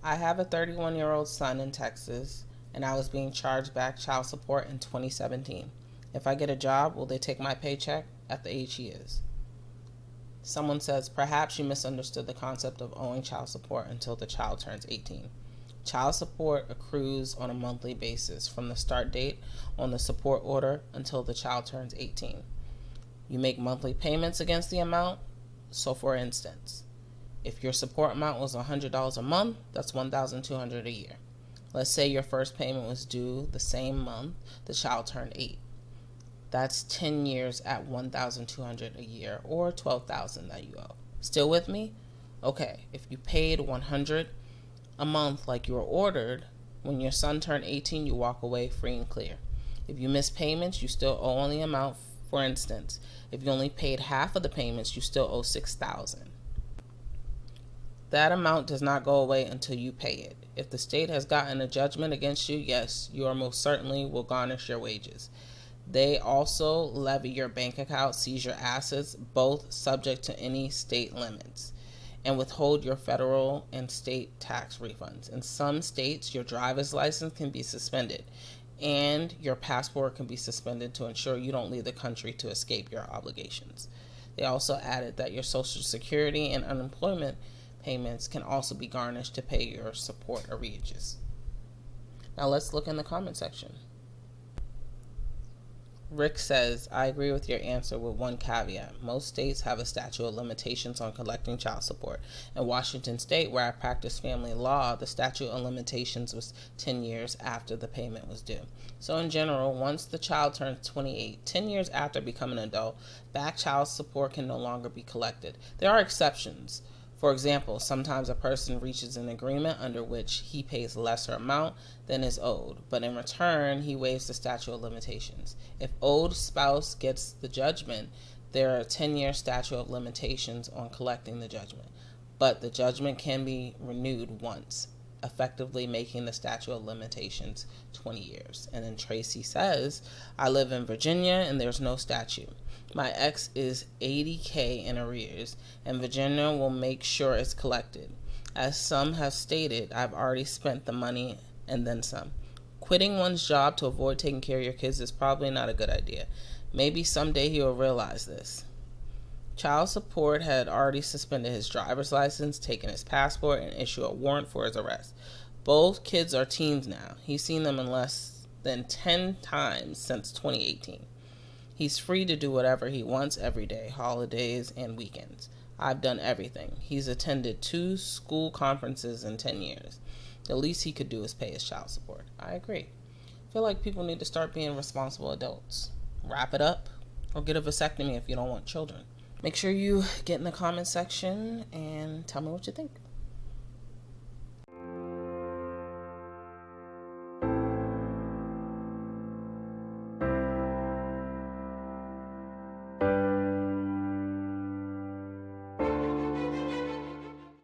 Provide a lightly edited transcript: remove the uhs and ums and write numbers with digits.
I have a 31-year-old son in Texas, and I was being charged back child support in 2017. If I get a job, will they take my paycheck at the age he is? Someone says, perhaps you misunderstood the concept of owing child support until the child turns 18. Child support accrues on a monthly basis from the start date on the support order until the child turns 18. You make monthly payments against the amount. So for instance, if your support amount was $100 a month, that's $1,200 a year. Let's say your first payment was due the same month the child turned 8. That's 10 years at $1,200 a year, or $12,000 that you owe. Still with me? Okay, if you paid $100 a month like you were ordered, when your son turned 18, you walk away free and clear. If you miss payments, you still owe on the amount. For instance, if you only paid half of the payments, you still owe $6,000. That amount does not go away until you pay it. If the state has gotten a judgment against you, yes, you are most certainly will garnish your wages. They also levy your bank account, seize your assets, both subject to any state limits, and withhold your federal and state tax refunds. In some states, your driver's license can be suspended, and your passport can be suspended to ensure you don't leave the country to escape your obligations. They also added that your Social Security and unemployment payments can also be garnished to pay your support arrearages. Now let's look in the comment section. Rick says, I agree with your answer with one caveat. Most states have a statute of limitations on collecting child support. In Washington State, where I practice family law, the statute of limitations was 10 years after the payment was due. So in general, once the child turns 28, 10 years after becoming an adult, back child support can no longer be collected. There are exceptions. For example, sometimes a person reaches an agreement under which he pays a lesser amount than is owed, but in return, he waives the statute of limitations. If owed spouse gets the judgment, there are a 10-year statute of limitations on collecting the judgment, but the judgment can be renewed once, effectively making the statute of limitations 20 years. And then Tracy says, I live in Virginia and there's no statute. My ex is $80,000 in arrears, and Virginia will make sure it's collected. As some have stated, I've already spent the money and then some. Quitting one's job to avoid taking care of your kids is probably not a good idea. Maybe someday he will realize this. Child support had already suspended his driver's license, taken his passport, and issued a warrant for his arrest. Both kids are teens now. He's seen them in less than 10 times since 2018. He's free to do whatever he wants every day, holidays and weekends. I've done everything. He's attended 2 school conferences in 10 years. The least he could do is pay his child support. I agree. I feel like people need to start being responsible adults. Wrap it up or get a vasectomy if you don't want children. Make sure you get in the comment section and tell me what you think.